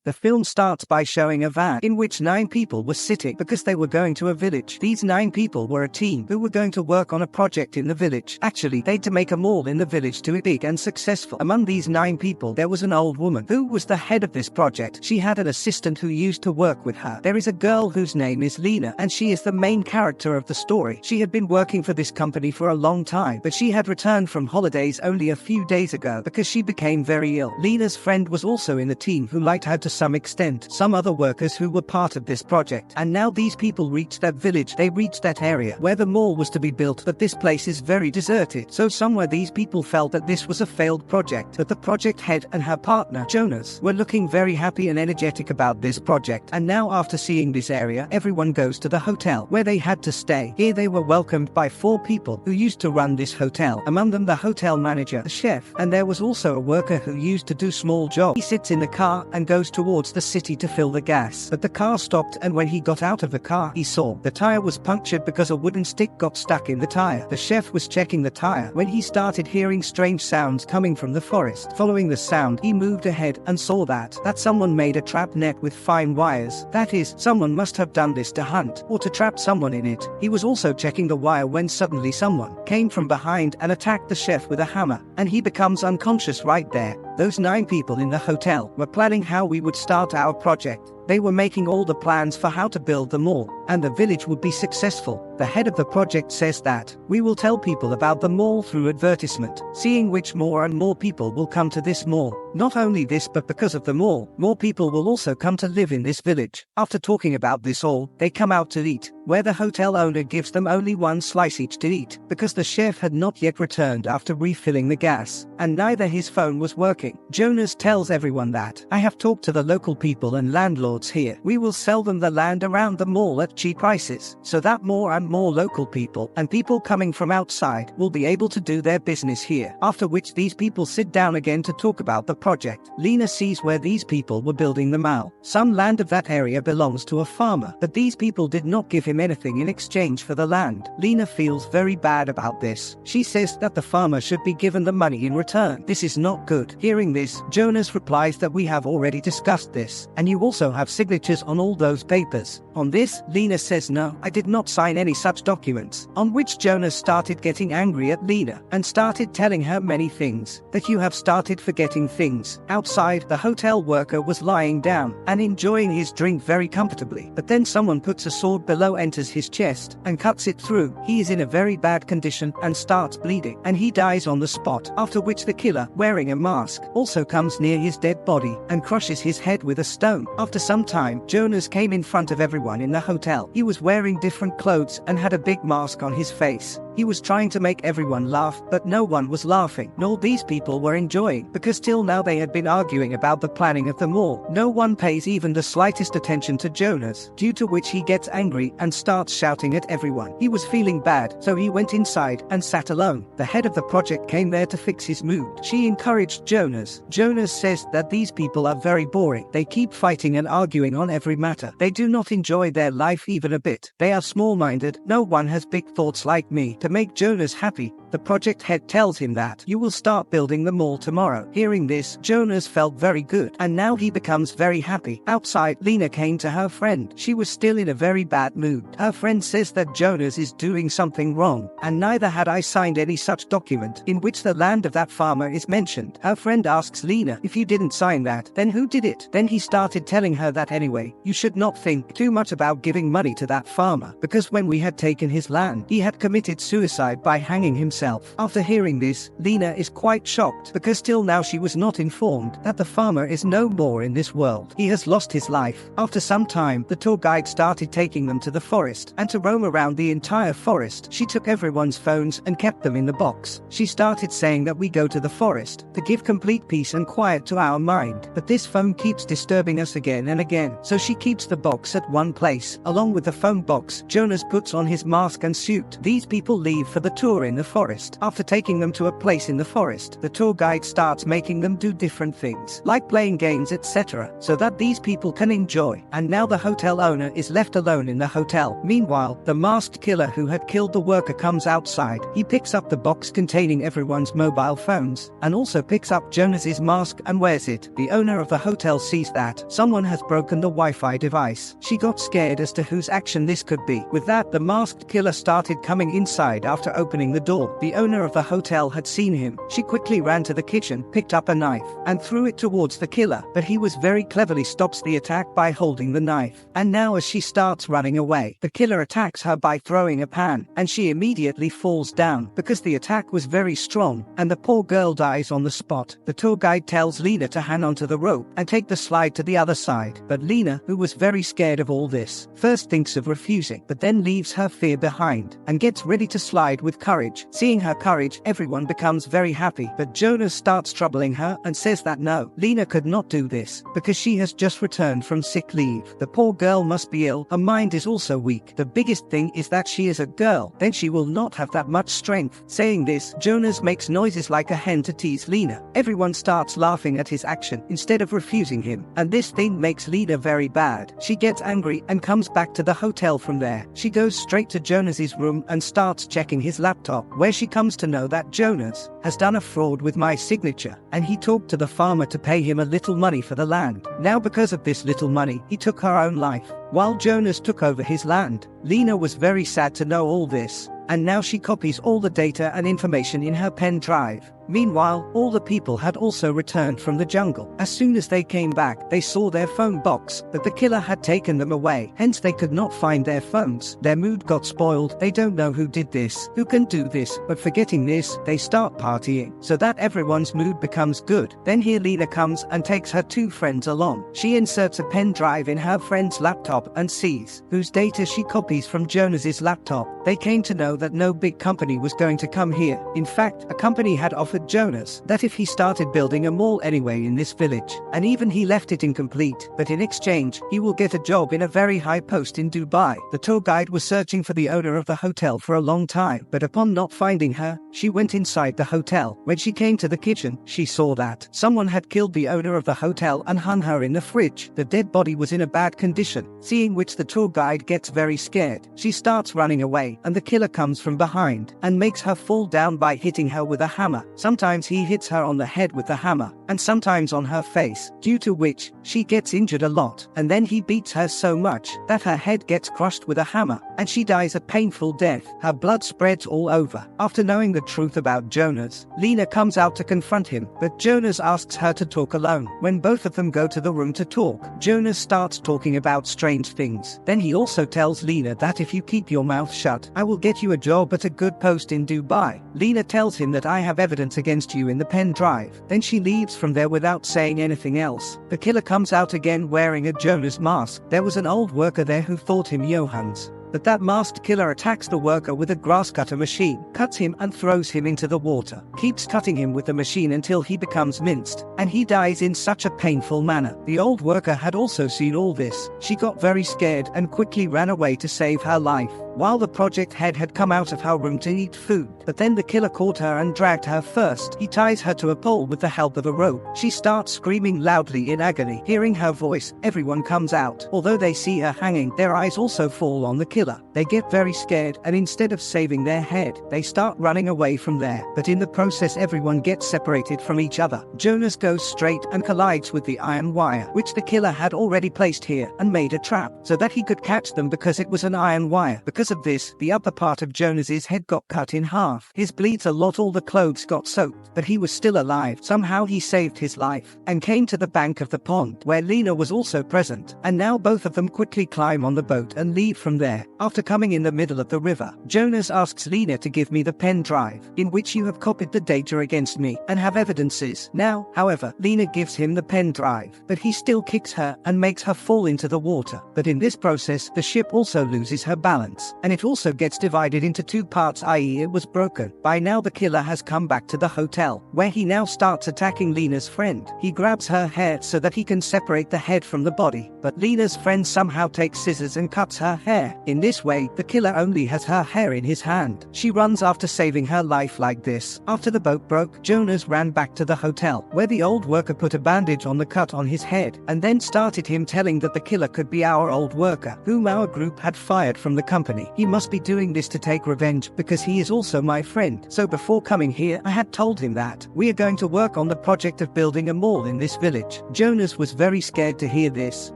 The film starts by showing a van in which 9 people were sitting because they were going to a village. These 9 people were a team who were going to work on a project in the village. Actually, they'd to make a mall in the village to be big and successful. Among these 9 people, there was an old woman who was the head of this project. She had an assistant who used to work with her. There is a girl whose name is Lena, and she is the main character of the story. She had been working for this company for a long time, but she had returned from holidays only a few days ago because she became very ill. Lena's friend was also in the team who liked her to some extent. Some other workers who were part of this project. And now these people reached that village. They reached that area where the mall was to be built, but this place is very deserted. So somewhere these people felt that this was a failed project. But the project head and her partner, Jonas, were looking very happy and energetic about this project. And now after seeing this area, everyone goes to the hotel where they had to stay. Here they were welcomed by 4 people who used to run this hotel. Among them the hotel manager, the chef, and there was also a worker who used to do small jobs. He sits in the car and goes towards the city to fill the gas. But the car stopped, and when he got out of the car, he saw the tire was punctured because a wooden stick got stuck in the tire. The chef was checking the tire when he started hearing strange sounds coming from the forest. Following the sound, he moved ahead and saw that someone made a trap net with fine wires. That is, someone must have done this to hunt or to trap someone in it. He was also checking the wire when suddenly someone came from behind and attacked the chef with a hammer, and he becomes unconscious right there. Those 9 people in the hotel were planning how we would start our project. They were making all the plans for how to build the mall, and the village would be successful. The head of the project says that we will tell people about the mall through advertisement, seeing which more and more people will come to this mall. Not only this, but because of the mall, more people will also come to live in this village. After talking about this all, they come out to eat, where the hotel owner gives them only 1 slice each to eat, because the chef had not yet returned after refilling the gas, and neither his phone was working. Jonas tells everyone that I have talked to the local people and landlords here. We will sell them the land around the mall at cheap prices, so that more and more local people and people coming from outside will be able to do their business here. After which these people sit down again to talk about the project. Lena sees where these people were building the mall. Some land of that area belongs to a farmer, but these people did not give him anything in exchange for the land. Lena feels very bad about this. She says that the farmer should be given the money in return. This is not good. Hearing this, Jonas replies that we have already discussed this, and you also have signatures on all those papers. On this, Lena says no, I did not sign any such documents. On which Jonas started getting angry at Lena and started telling her many things. That you have started forgetting things. Outside, the hotel worker was lying down and enjoying his drink very comfortably. But then someone puts a sword below, enters his chest and cuts it through. He is in a very bad condition and starts bleeding, and he dies on the spot. After which the killer, wearing a mask, also comes near his dead body and crushes his head with a stone. After some time, Jonas came in front of everyone in the hotel. He was wearing different clothes and had a big mask on his face. He was trying to make everyone laugh, but no one was laughing, nor these people were enjoying, because till now they had been arguing about the planning of the mall. No one pays even the slightest attention to Jonas, due to which he gets angry and starts shouting at everyone. He was feeling bad, so he went inside and sat alone. The head of the project came there to fix his mood. She encouraged Jonas. Jonas says that these people are very boring. They keep fighting and arguing on every matter. They do not enjoy their life even a bit. They are small-minded. No one has big thoughts like me. To make Jonas happy, the project head tells him that you will start building the mall tomorrow. Hearing this, Jonas felt very good, and now he becomes very happy. Outside, Lena came to her friend. She was still in a very bad mood. Her friend says that Jonas is doing something wrong, and neither had I signed any such document in which the land of that farmer is mentioned. Her friend asks Lena, if you didn't sign that, then who did it? Then he started telling her that anyway, you should not think too much about giving money to that farmer, because when we had taken his land, he had committed suicide by hanging himself. After hearing this, Lena is quite shocked, because till now she was not informed that the farmer is no more in this world. He has lost his life. After some time, the tour guide started taking them to the forest, and to roam around the entire forest. She took everyone's phones and kept them in the box. She started saying that we go to the forest to give complete peace and quiet to our mind, but this phone keeps disturbing us again and again, so she keeps the box at one place. Along with the phone box, Jonas puts on his mask and suit. These people leave for the tour in the forest. forest. After taking them to a place in the forest, the tour guide starts making them do different things, like playing games, etc., so that these people can enjoy. And now the hotel owner is left alone in the hotel. Meanwhile, the masked killer who had killed the worker comes outside. He picks up the box containing everyone's mobile phones, and also picks up Jonas's mask and wears it. The owner of the hotel sees that someone has broken the Wi-Fi device. She got scared as to whose action this could be. With that, the masked killer started coming inside after opening the door. The owner of the hotel had seen him. She quickly ran to the kitchen, picked up a knife, and threw it towards the killer, but he was very cleverly stops the attack by holding the knife. And now as she starts running away, the killer attacks her by throwing a pan, and she immediately falls down because the attack was very strong, and the poor girl dies on the spot. The tour guide tells Lena to hang onto the rope and take the slide to the other side, but Lena, who was very scared of all this, first thinks of refusing, but then leaves her fear behind and gets ready to slide with courage. Seeing her courage, everyone becomes very happy, but Jonas starts troubling her and says that no, Lena could not do this because she has just returned from sick leave. The poor girl must be ill, her mind is also weak. The biggest thing is that she is a girl, then she will not have that much strength. Saying this, Jonas makes noises like a hen to tease Lena. Everyone starts laughing at his action instead of refusing him, and this thing makes Lena very bad. She gets angry and comes back to the hotel. From there, she goes straight to Jonas's room and starts checking his laptop, where she comes to know that Jonas has done a fraud with my signature, and he talked to the farmer to pay him a little money for the land. Now because of this little money, he took her own life, while Jonas took over his land. Lena was very sad to know all this, and now she copies all the data and information in her pen drive. Meanwhile, all the people had also returned from the jungle. As soon as they came back, they saw their phone box, but the killer had taken them away, hence they could not find their phones. Their mood got spoiled, they don't know who did this, who can do this, but forgetting this, they start partying, so that everyone's mood becomes good. Then here Lena comes and takes her two friends along. She inserts a pen drive in her friend's laptop and sees whose data she copies from Jonas's laptop. They came to know that no big company was going to come here. In fact, a company had offered Jonas that if he started building a mall anyway in this village, and even he left it incomplete, but in exchange, he will get a job in a very high post in Dubai. The tour guide was searching for the owner of the hotel for a long time, but upon not finding her, she went inside the hotel. When she came to the kitchen, she saw that someone had killed the owner of the hotel and hung her in the fridge. The dead body was in a bad condition, seeing which the tour guide gets very scared. She starts running away, and the killer comes from behind and makes her fall down by hitting her with a hammer. Sometimes he hits her on the head with the hammer, and sometimes on her face, due to which she gets injured a lot, and then he beats her so much that her head gets crushed with a hammer, and she dies a painful death. Her blood spreads all over. After knowing the truth about Jonas, Lena comes out to confront him, but Jonas asks her to talk alone. When both of them go to the room to talk, Jonas starts talking about strange things. Then he also tells Lena that if you keep your mouth shut, I will get you a job at a good post in Dubai. Lena tells him that I have evidence against you in the pen drive. Then she leaves from there without saying anything else. The killer comes out again wearing a Jonas mask. There was an old worker there who thought him Johans, but that masked killer attacks the worker with a grass cutter machine, cuts him and throws him into the water, keeps cutting him with the machine until he becomes minced, and he dies in such a painful manner. The old worker had also seen all this. She got very scared and quickly ran away to save her life, while the project head had come out of her room to eat food. But then the killer caught her and dragged her first. He ties her to a pole with the help of a rope. She starts screaming loudly in agony. Hearing her voice, everyone comes out. Although they see her hanging, their eyes also fall on the killer. They get very scared, and instead of saving their head, they start running away from there. But in the process, everyone gets separated from each other. Jonas goes straight and collides with the iron wire, which the killer had already placed here and made a trap so that he could catch them because it was an iron wire. Because of this, the upper part of Jonas's head got cut in half. His bleeds a lot, all the clothes got soaked, but he was still alive. Somehow he saved his life and came to the bank of the pond, where Lena was also present, and now both of them quickly climb on the boat and leave from there. After coming in the middle of the river, Jonas asks Lena to give me the pen drive, in which you have copied the data against me and have evidences. Now, however, Lena gives him the pen drive, but he still kicks her and makes her fall into the water. But in this process, the ship also loses her balance. parts, and it also gets divided into 2 parts, i.e. it was broken. By now the killer has come back to the hotel, where he now starts attacking Lena's friend. He grabs her hair so that he can separate the head from the body, but Lena's friend somehow takes scissors and cuts her hair. In this way, the killer only has her hair in his hand. She runs after saving her life like this. After the boat broke, Jonas ran back to the hotel, where the old worker put a bandage on the cut on his head, and then started him telling that the killer could be our old worker, whom our group had fired from the company. He must be doing this to take revenge, because he is also my friend. So before coming here, I had told him that we are going to work on the project of building a mall in this village. Jonas was very scared to hear this.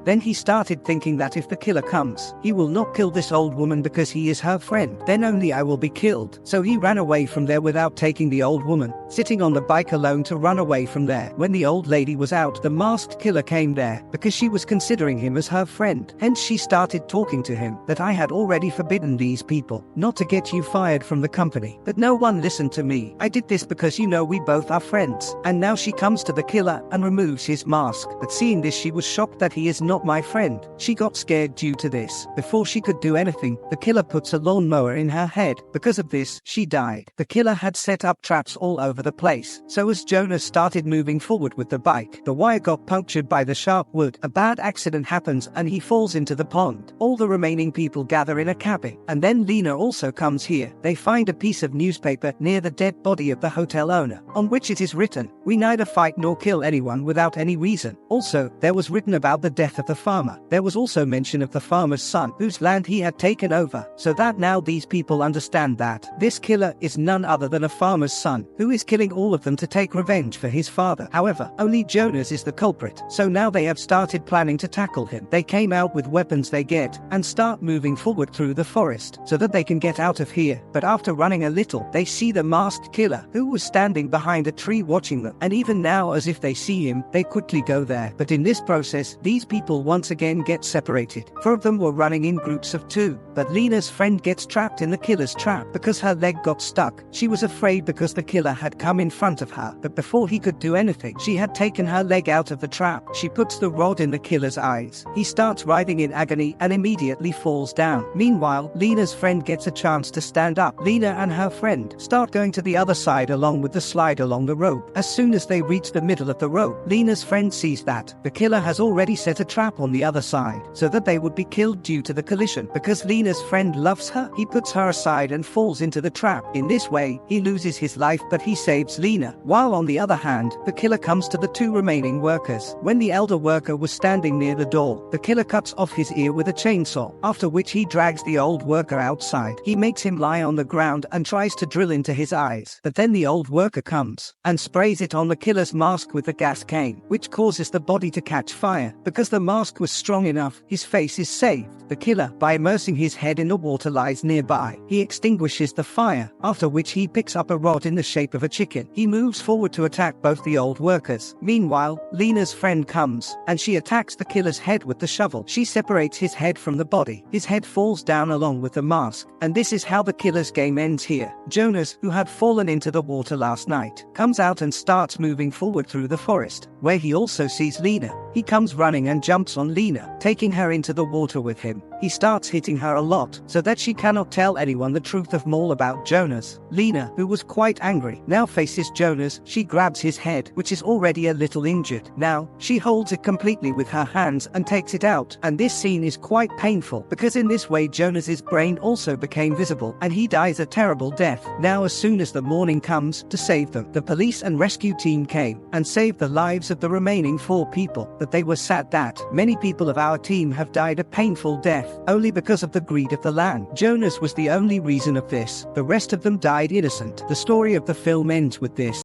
Then he started thinking that if the killer comes, he will not kill this old woman because he is her friend. Then only I will be killed. So he ran away from there without taking the old woman, sitting on the bike alone to run away from there. When the old lady was out, the masked killer came there because she was considering him as her friend. Hence she started talking to him that I had already forbidden these people not to get you fired from the company. But no one listened to me. I did this because you know we both are friends. And now she comes to the killer and removes his mask. But seeing this, she was shocked that he is not my friend. She got scared due to this. Before she could do anything, the killer puts a lawnmower in her head. Because of this, she died. The killer had set up traps all over the place. So as Jonas started moving forward with the bike, the wire got punctured by the sharp wood. A bad accident happens and he falls into the pond. All the remaining people gather in a cabin. And then Lena also comes here. They find a piece of newspaper near the dead body of the hotel owner, on which it is written, "We neither fight nor kill anyone without any reason." Also, there was written about the death of the farmer. There was also mention of the farmer's son, whose land he had taken over, so that now these people understand that this killer is none other than a farmer's son, who is killing all of them to take revenge for his father. However, only Jonas is the culprit, so now they have started planning to tackle him. They came out with weapons they get, and start moving forward through the forest, so that they can get out of here. But after running a little, they see the masked killer, who was standing behind a tree watching them, and even now as if they see him, they quickly go there. But in this process, these people once again get separated. 4 of them were running in groups of 2, but Lena's friend gets trapped in the killer's trap because her leg got stuck. She was afraid because the killer had come in front of her, but before he could do anything, she had taken her leg out of the trap. She puts the rod in the killer's eyes. He starts writhing in agony and immediately falls down. Meanwhile, Lena's friend gets a chance to stand up. Lena and her friend start going to the other side along with the slide along the rope. As soon as they reach the middle of the rope, Lena's friend sees that the killer has already set a trap on the other side, so that they would be killed due to the collision. Because Lena's friend loves her, he puts her aside and falls into the trap. In this way, he loses his life, but he saves Lena. While on the other hand, the killer comes to the 2 remaining workers. When the elder worker was standing near the door, the killer cuts off his ear with a chainsaw, after which he drags the old worker outside. He makes him lie on the ground and tries to drill into his eyes. But then the old worker comes and sprays it on the killer's mask with the gas cane, which causes the body to catch fire. Because the mask was strong enough, his face is saved. The killer, by immersing his head in the water, lies nearby. He extinguishes the fire, after which he picks up a rod in the shape of a chicken. He moves forward to attack both the old workers. Meanwhile, Lena's friend comes, and she attacks the killer's head with the shovel. She separates his head from the body. His head falls down along with the mask, and this is how the killer's game ends here. Jonas, who had fallen into the water last night, comes out and starts moving forward through the forest, where he also sees Lena. He comes running and jumps on Lena, taking her into the water with him. He starts hitting her a lot, so that she cannot tell anyone the truth of all about Jonas. Lena, who was quite angry, now faces Jonas. She grabs his head, which is already a little injured. Now, she holds it completely with her hands and takes it out. And this scene is quite painful, because in this way Jonas's brain also became visible, and he dies a terrible death. Now as soon as the morning comes to save them, the police and rescue team came and saved the lives of the remaining 4 people. But they were sad that many people of our team have died a painful death, only because of the greed of the land. Jonas was the only reason of this. The rest of them died innocent. The story of the film ends with this.